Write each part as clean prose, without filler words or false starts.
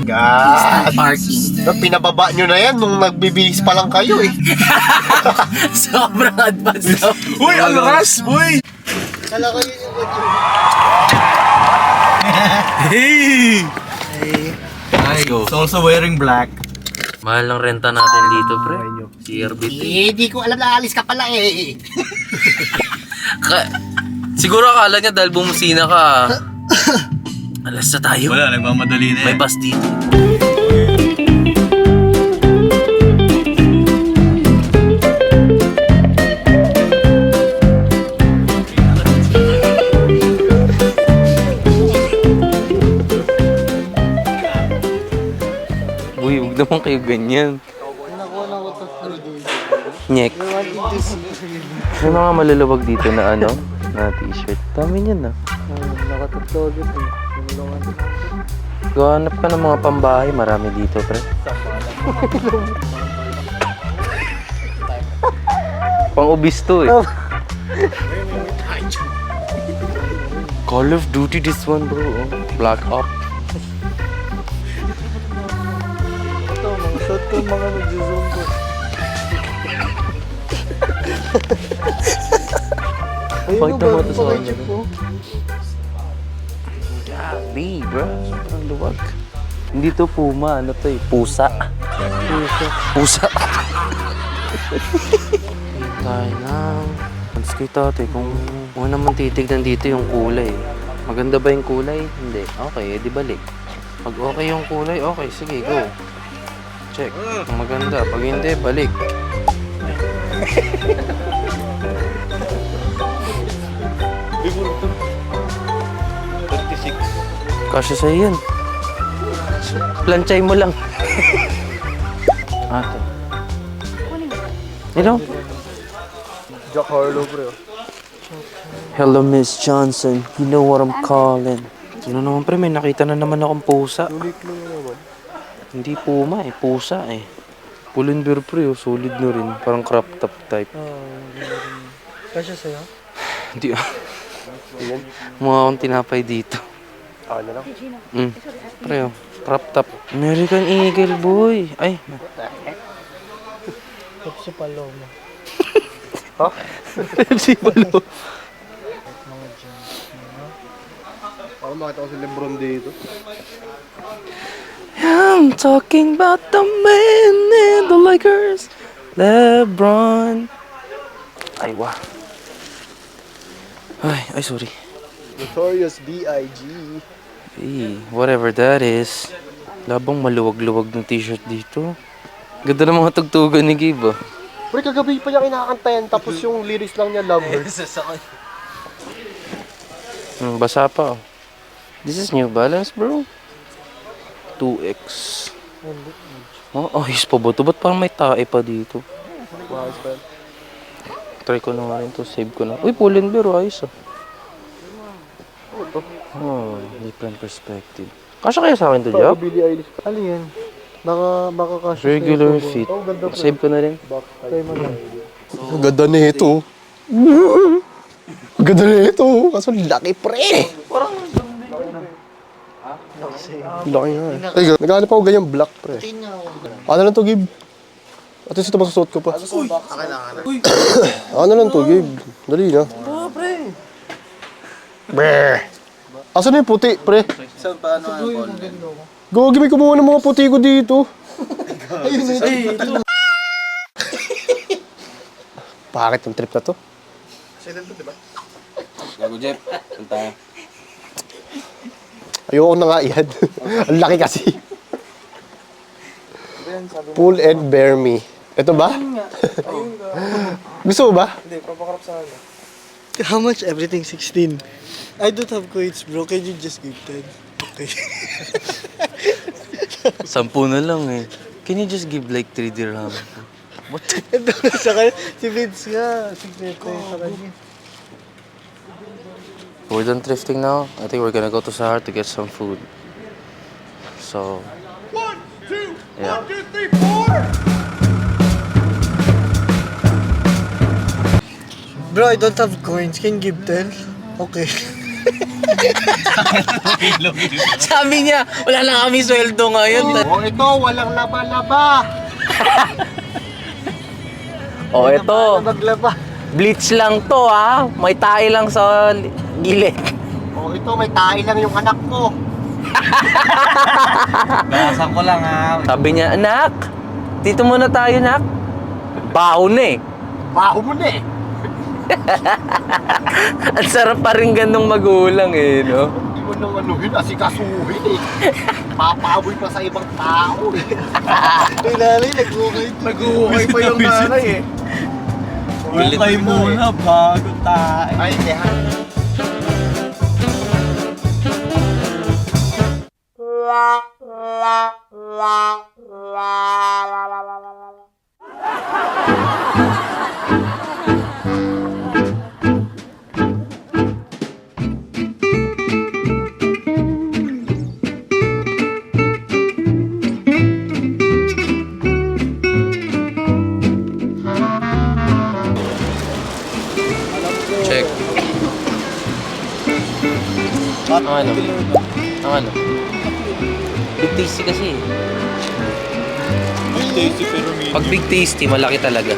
God! Parking. Pinababa nyo na yan nung nagbibihis pa lang kayo eh. Sobrang advance daw. Uy, ang ras, boy! Kala ko yun yung kotse. Hey! Ay, it's also wearing black. Mahal ng renta natin dito, pre. CRBT. Di ko alam na alis ka pala eh. Siguro akala niya dahil bumusina ka. Alas na tayo. Wala, nagmamadali na May yan. bus dito. Uy, huwag naman kayo ganyan. Nyek. May mga malulubag dito na ano, na t-shirt. Dami niyan ah. Nakatatlo dito eh. Gahanap ka ng mga pambahay, marami dito, pre. Pang-ubis to eh. Call of Duty this one, bro. Oh. Black Ops. Ito, mga shot ko mga nag-zoom ko. Bakit naman ito sa ano? Grabe, bro. Ang luwag. Hindi to puma, ano to eh? Pusa. Pusa. Tayo na. Alas kay tate, kung ano naman titignan dito yung kulay. Maganda ba yung kulay? Hindi. Okay, edi balik. Pag okay yung kulay, okay, sige, go. Check. Kung maganda. Pag hindi, balik. Kasya sa'yo yan. Planchay mo lang. Ate. Hello? Jack Harlow bro. Hello, Miss Johnson. You know what I'm calling. Sino naman pre? May nakita na naman akong pusa. Uniqlo na naman. Hindi puma eh. Pusa eh. Pull&Bear pre. Oh. Solid na rin. Parang crop top type. Kasya sa'yo? Hindi ah. Mukha akong tinapay dito. Ano lang? Pre oh. Crop top. American Eagle boy. Ay. Pepsi Paloma. Pepsi Paloma. Ako makita ko si Lebron dito. I'm talking about the man in the Lakers. LeBron. Ay, wah. Ay, sorry. Notorious B.I.G. Hey, whatever that is. Labang maluwag-luwag ng t-shirt dito. Ganda ng mga tugtugan ni Gabe ah. Pre, kagabi pa niya kinakantayan tapos yung lyrics lang niya lover. Basa pa oh. This is New Balance bro. 2X. Oh, ayos pa ba ito? Ba't parang may tae pa dito? Mahal pa yan. Try ko na nga rin to. Save ko na. Uy, Pull&Bear ayos ah. Oh, different perspective. Kasya kaya sa akin to, Jack? Billie Eilish. Ano yan? Baka kasya sa'yo. Regular fit. Oh, ganda pre. Save ko na rin. Try mo na. Ang ganda na ito. Ang ganda na ito. Kaso laki pre. Laki nga eh. Ay, naghanap ako ganyan black pre. Ano lang to, Gib? At least ito masusuot ko pa. Ano lang to, Gib? Dali na. Oo, pre. Brr. Asan na yung puti, pre? Saan pa ano ang Gogi, may kumuha ng mga puti ko dito. Bakit yung trip na to? Gago, Jeff. Saan tayo? Ayoko na nga yan. Ang laki kasi. Pull and bear me. Ito ba? Gusto mo ba? Hindi, papakarap sa ano. How much? Everything 16. I don't have coins, bro. Can you just give 10? Okay. 10 na lang eh. Can you just give like 3 dirham? Ito sa kanya. Si Vince nga. Signeto yung sa kanya. We're done thrifting now. I think we're gonna go to Sahar to get some food. So... 1, 2, 1, 2, 3, 4! Bro, I don't have coins. Can you give 10? Okay. Sabi niya, wala na kami sweldo ngayon. Oh, ito, walang laba-laba. Oh, ito. Maglaba. Bleach lang to ha. May tae lang sa gilid. Oh, ito, may tae lang yung anak ko. Basan ko lang ha. Sabi niya, anak, dito muna tayo, nak. Baon na eh. Baho mo na eh. Ang sarap pa rin ganong magulang eh, no? Hindi mo nang anuhin, asikasuhin eh. Papaboy pa sa ibang tao eh. Yung nanay, nag-ukay. Nag-uukay pa yung nanay eh. Ukay muna bago tayo. Ay, hindi ha. Check. Ang ano? Ang ano? Big tasty kasi eh. Tasty pero medium. Pag big tasty, malaki talaga.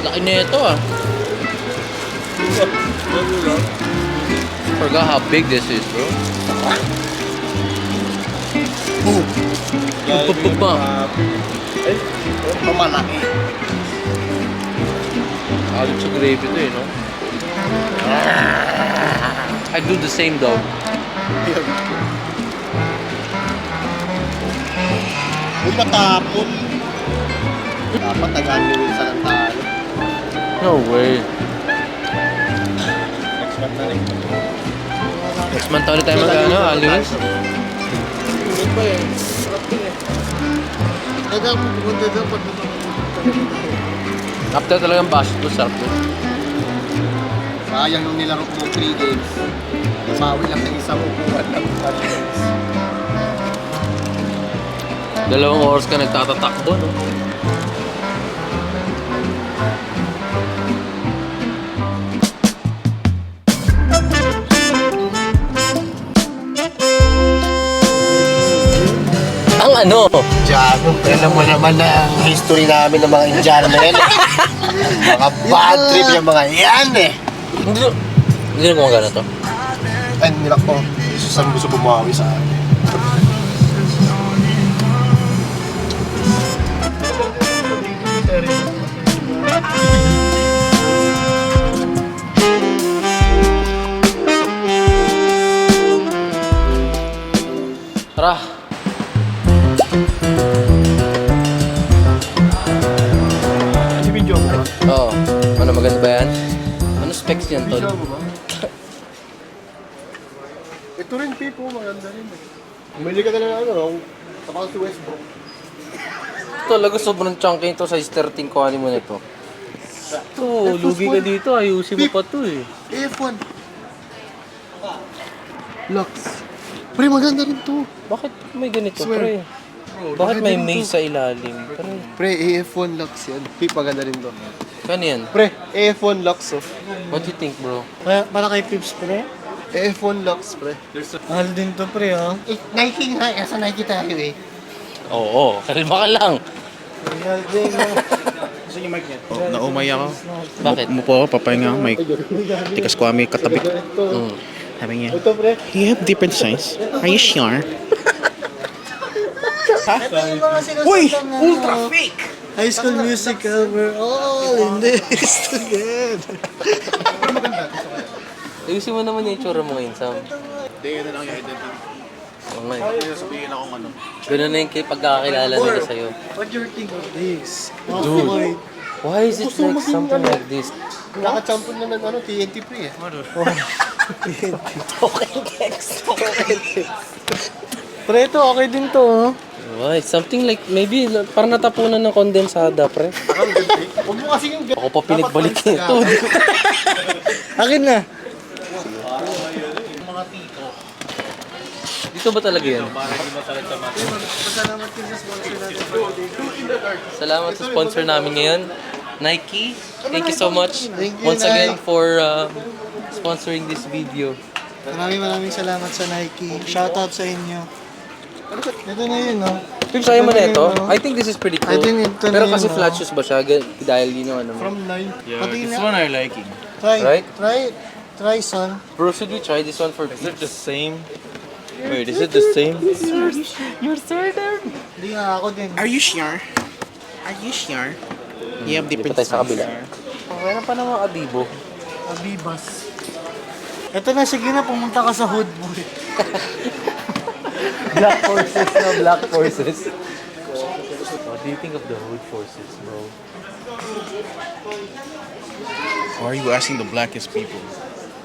Laki na ito ah. Forgot how big this is, bro. Pa. Pamalaki. Alit sa gravy ito eh, no? I do the same though. Uy, matapon. Dapat nag-annual sa ng talo. No way. Next month na rin. Next month ulit tayo mag-ano, Aliwis? Hindi pa eh. Sarap din eh. Kaya ako pupunta doon pag After talagang basit ko, sarap to. Sayang yung nilaro ko 3 games. Nabawi lang ng isang upuan ng 5 games. 2 oras ka nagtatatakbo, no? Ang ano? Diyan, alam mo naman na ang history namin ng mga Indiano na yan. Mga bad trip yung mga yan eh. Hindi na gumagana to. Ay, nilak ko. Saan gusto bumawi sa akin. Tara. Video mo ba? Oo. Ano, maganda ba yan? Ano specs yan, Tol? Video mo ba? Ito rin, Pipo. Maganda rin. Umili ka talaga ano, tapos si Westbrook. Tol, gusto mo ng chunky ito, size 13 ko mo na ito. Ito, lugi ka dito. Ayusin mo pa ito eh. F1. Lux. Pre, maganda rin to. Bakit may ganito, Swear. pre? Bakit may maze sa ilalim? Pre, Pre, AF1 Lux yan. Pip, maganda rin to. kano yan? Pre, AF1 Lux oh. What do you think, bro? Para kay Pips pre. AF1 Lux, pre. Mahal din to pre ha. Eh, Nike nga. Sa Nike tayo eh. Oo, kalma ka lang. Mahal din ha. Naumay ako. Bakit? Umupo ako, papahinga ako. May tikas ko kami katabi. Mm. Sabi niya, Ito pre. you have different size? Are you sure? Ito yung mga sinusundang ultra fake! High School Musical, we're all in this together. Ayusin mo naman yung itsura mo ngayon, Sam. Hindi, yun na lang yung identity. Oo nga eh. Kaya sabihin akong ano. Ganun na yung pagkakakilala nila sa'yo. What do you think of this? Dude. Why is it like something like this? Nakachampion na ng ano, TNT pre eh. Pre, ito okay din to ha. Why? Something like, maybe, parang natapunan ng kondensada, pre. Huwag mo kasi yung... Ako pa pinagbalik nito. Akin na. Dito ba talaga yan? Salamat din sa sponsor natin. Salamat sa sponsor namin ngayon. Nike, thank you so much Thank you, once again Nike. for sponsoring this video. Maraming salamat sa Nike. Shoutout sa inyo. Ito na yun, no? Try mo na ito. no? I think this is pretty cool. I think ito Pero na kasi yun, flat no? shoes ba siya? Dahil yun yung ano mo. From 9. Yeah, Pati this na. one I liking. Try. Right? Try, son. Bro, should we try this one for Is it the same? Wait, is it the same? Hindi nga ako din. Are you sure? Are you sure? You have Dito different tayo sa size. kabila. Okay na pa naman Abibo. Abibas. Ito na, sige na, pumunta ka sa hood boy. Black Forces na, Black Forces. What do you think of the Hood Forces, bro? Why are you asking the blackest people?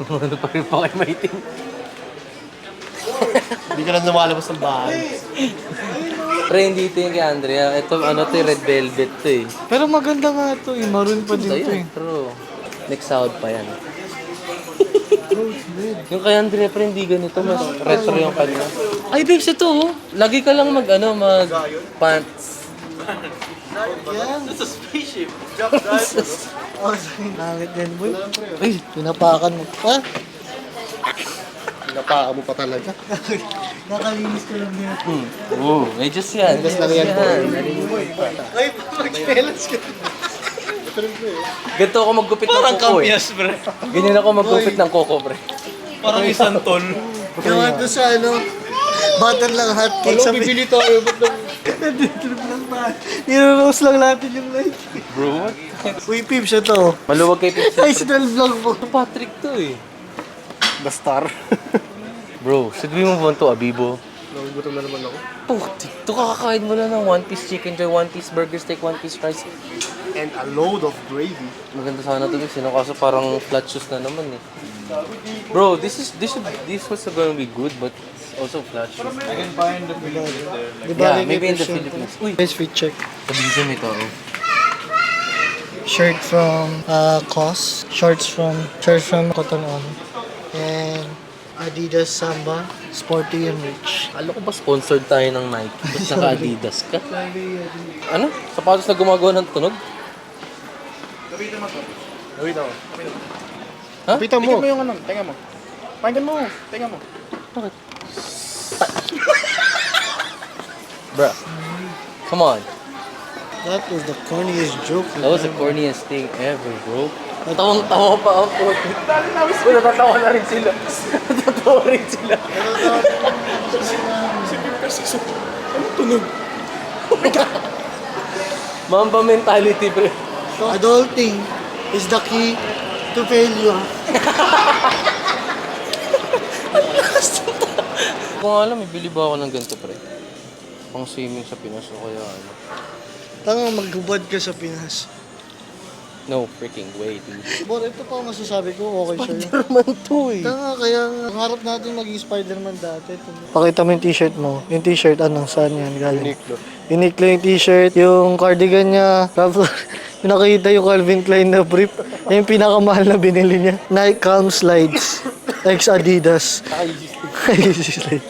Ano pa rin pa kayo maitim? Hindi ka lang lumalabas ng bahay. Pre, hindi ito yung kay Andrea. Ito, ano to, red velvet to eh. Pero maganda nga ito eh, maroon pa din Ito ito eh. yun, true. Next sound pa yan. Yung kay Andrea, pre, hindi ganito. Mas retro yung kanya. Ay, babes, ito oh. Lagi ka lang mag pants. Yan. It's a spaceship. Oh, sorry. Langit yan, boy. Uy, pinapakan mo pa. Pinapaka mo pa talaga. Nakalinis ko lang yan. Oo, medyo yan. Medyo lang yan, Ay, mag-balance ka. Ganito ako maggupit ng Parang kuko eh. kamyas, pre. Ganyan ako maggupit ng kuko, pre. Parang isang ton. Gawa doon sa ano, butter lang hotcake sa bibili tayo. Ba't lang? Nandito lang ba? Nirorose lang natin yung light. Bro, what? Uy, Pips, ito. Maluwag kay Pixel. Ay, sinal vlog mo. Patrick to eh. The Star. Bro, should we move on to Abibo? Nagugutom na naman ako. Putik, ito kakakain mo lang ng one piece chicken joy, one piece burger steak, one piece rice. And a load of gravy. Maganda sana to guys, kaso parang flat shoes na naman eh. Bro, this was gonna be good, but it's also flat shoes. I can find the Philippines there. Like, Di ba, Yeah, maybe in the represent Philippines. ko? Uy, Guys, fit check. sabihin mo ito oh. Shirt from COS. Shorts from Cotton On. And Adidas Samba. Sporty and rich. Alam ko ba sponsored tayo ng Nike? Ba't naka-Adidas ka? Ano? Sapatos na gumagawa ng tunog? Wait ako. Ha? Pita mo. Tingnan mo yung ano, tingnan mo. Pakinggan mo, tingnan mo. Bruh. Come on. That was the corniest joke. That was the corniest thing ever, bro. Tawang-tawa pa ako. Uy, natatawa na rin sila. Natatawa rin sila. Mamba mentality, bro. Adulting is the key to failure. Kung alam, bibili ba ako ng ganito, pre? Pang swimming sa Pinas o kaya ano? Tanga, maghubad ka sa Pinas. No freaking way, dude. Bor, ito pa ang masasabi ko, okay sa'yo. Spider-Man to eh. Tanga, kaya pangarap natin maging Spider-Man dati. Pakita mo yung t-shirt mo. Yung t-shirt, anong saan yan galing? Uniqlo. Uniqlo yung t-shirt. Yung cardigan niya. Tapos, pinakita yung Calvin Klein na brief. Yung pinakamahal na binili niya. Nike Calm Slides. Ex Adidas. Easy Slide.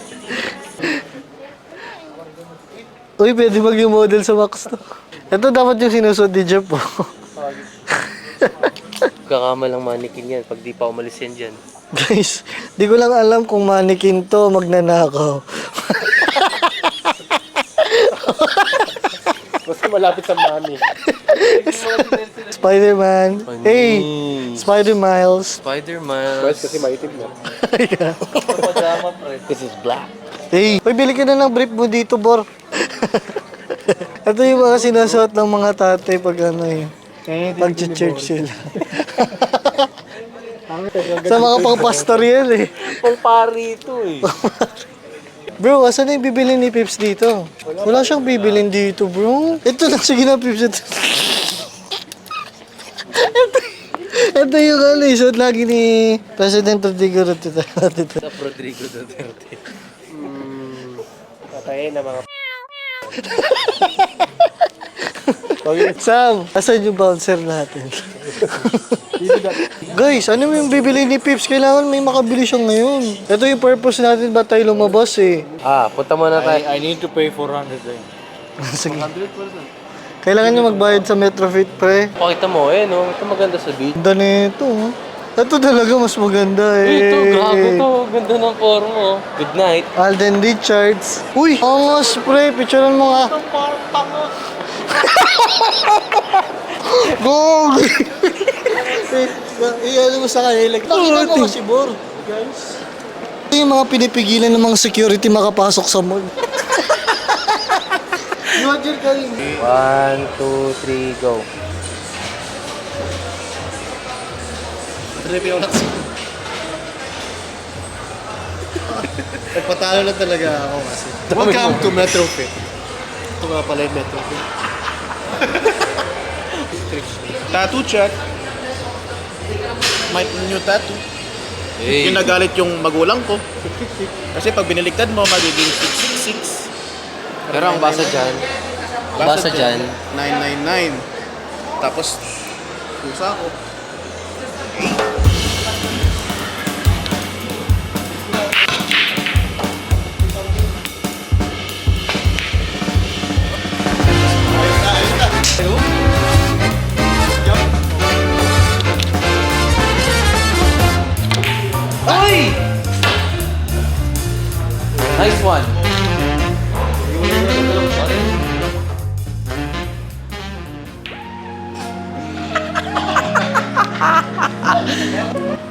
Uy, pwede maging model sa Max to. Ito dapat yung sinusuot ni Jeff po. Kakamalang mannequin yan pag di pa umalis yan dyan. Guys, di ko lang alam kung mannequin to o magnanakaw. Basta malapit sa money. Spider-Man. Hey, Spider-Miles. Spider-Man. Guys, kasi maitim na. Pajama, pre. This is black. Hey, uy, bili ka na ng brief mo dito, Bor. Ito yung mga sinusuot ng mga tatay pag ano eh. Pag-church sila. Sa mga pang-pastor yan eh. Pang pari ito eh. Bro, asan na yung bibili ni Pips dito? Wala siyang bibilin dito, bro. Ito lang, sige na, Pips. Ito yung ano, isuot lagi ni President Rodrigo Duterte. Sa Rodrigo Duterte. Patayin na mga Sam, asan yung bouncer natin? Guys, ano yung bibili ni Pips? Kailangan may makabili siya ngayon. Ito yung purpose natin ba tayo lumabas eh. Punta muna tayo. I need to pay 400 eh. Sige. Kailangan nyo magbayad sa Metrofit, pre. Pakita mo, no? Ito maganda sa beach. Ganda nito, oh. Ito talaga mas maganda, eh. Ito, grabe to. Ganda ng form, oh. Good night. Alden Richards. Uy, angos, pre. Picturean mo nga. Go! Wait, i-ano mo sa kanila. Nakita mo kasi, Bor. Guys. Ito yung mga pinipigilan ng mga security makapasok sa mall. Roger ka rin. 1, 2, 3, go. Nagpatalo na talaga ako kasi. Welcome to Metrofit. Ito nga pala yung Metrofit. Tattoo check. My new tattoo. Hey. Kinagalit yung magulang ko. Kasi pag biniligtad mo, magiging 666. Pero ang basa dyan, 999. Tapos, pusa ko. Ay! Nice one.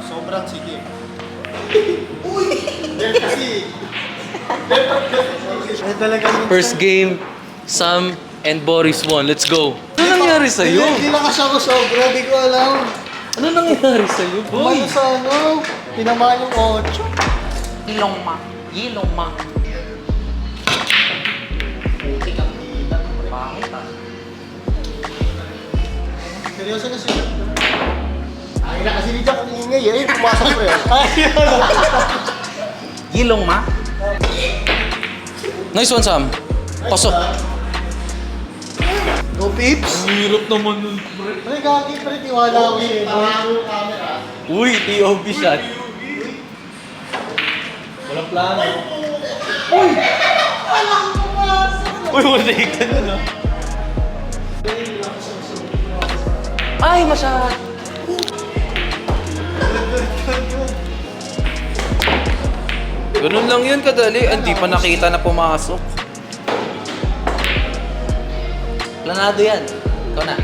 Sobrang sige. First game, Sam and Boris won. Let's go. Ano nangyari sa'yo? Hindi lang kasi ako sobra. Hindi ko alam. Ano nangyari sa'yo, boy? Ano sa ano? Tinamaan yung 8. Ilong ma. Ilong ma. Seryoso na sila. Ay na kasi hindi dyan kung ingay eh. Pumasok ko eh. Ilong ma. Nice one, Sam. Pasok. Go, Pips! Hirap naman nun, pre. Ano gagi pa rin? Tiwala ko yun. Uy, POV shot. Walang plano. Uy, wala ka na, no? Ay, masyad. Ganun lang yun kadali. Hindi pa nakita na pumasok. Planado yan. Ikaw na.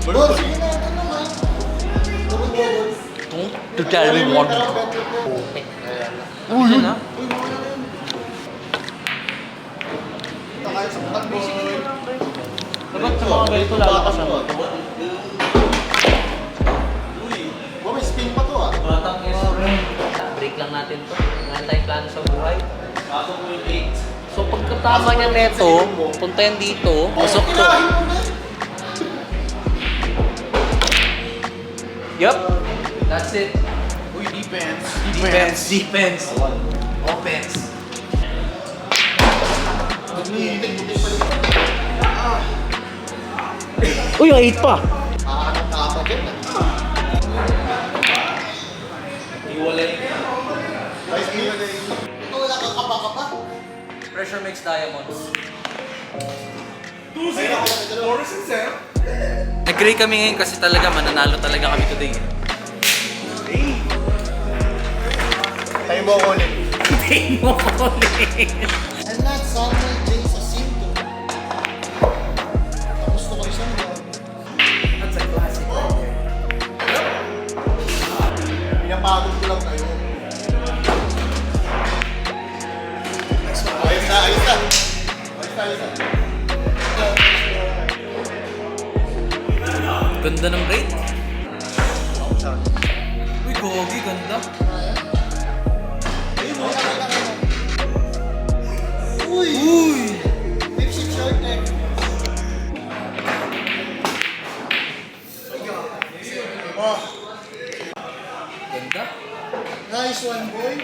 Bol, sige na. Ano nga? Double. To carry water. Uy, yun ha? Dapat sa mga ganito lalakas ang Oh, may spin pa to ah. break lang natin to. Wala tayong plano sa buhay. So pagkatama niya neto, punta yan dito, pasok to. Yup. That's it. Uy, defense. Defense. Offense. Uy, yung 8 pa. Makakanap ka pa dyan ah. Guys, ito wala kang kapa-kapa. Pressure makes diamonds. Nag-gray kami ngayon kasi talaga mananalo talaga kami today. Tayo mo ako ulit. And not Samuel James Jacinto. Gusto ko isang yun. Pinapagod ko lang tayo. Ayos na. Ganda ng rate. Uy, gogi, ganda. Uy! Pips in short neck. Ganda. Nice one, boy.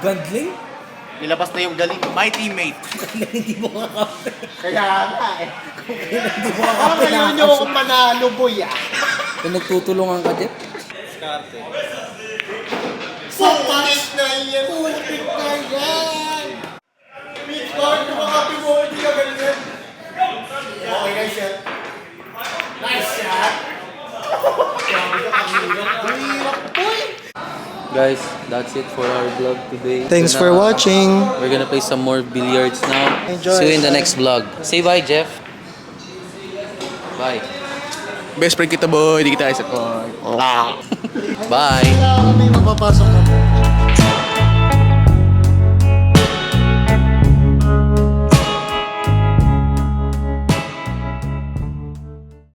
Gandling? Nilabas na yung galing. My teammate. Kaya nga eh. Parang ngayon nyo akong manalo, boy ah. Kung nagtutulungan ka, Jeff? Putik na yan! Putik na yan! Bitcoin, kumakapi mo, hindi ka ganyan. Okay, nice shot. Nice shot! Guys, that's it for our vlog today. Thanks for watching. We're gonna play some more billiards now. Enjoy. See you in the next vlog. Say bye, Jeff. Bye. Best friend kita boy, di kita isa ko. Bye. Kailangan may mapapasok na